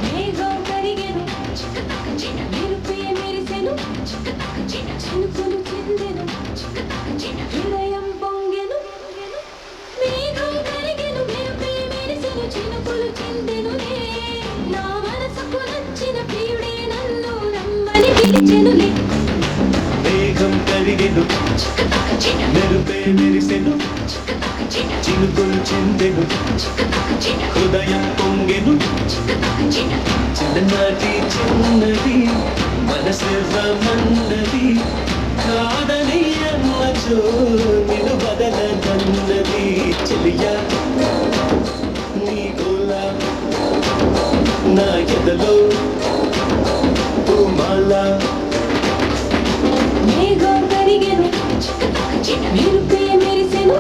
మేఘం కరిగెను మెరుపే మెరిసెను చినుకులు చిందెను హృదయం పొంగెను మేఘం కరిగెను మెరుపే మెరిసెను చినుకులు చిందెనులే నా మనసుకు నచ్చిన ప్రియుడే నన్ను రమ్మని పిలిచెనులే మేఘం కరిగెను మెరుపే మెరిసెను చినుకులు చిందెను హృదయం పొంగెను చిన్ననాటి చిన్నది మనసివ్వమన్నది కాదని అమ్మచో నిన్ను బదలదన్నది చెలియా నీ గోలా నా ఎదలో పూమాల మేఘం కరిగెను మెరుపే మెరిసెను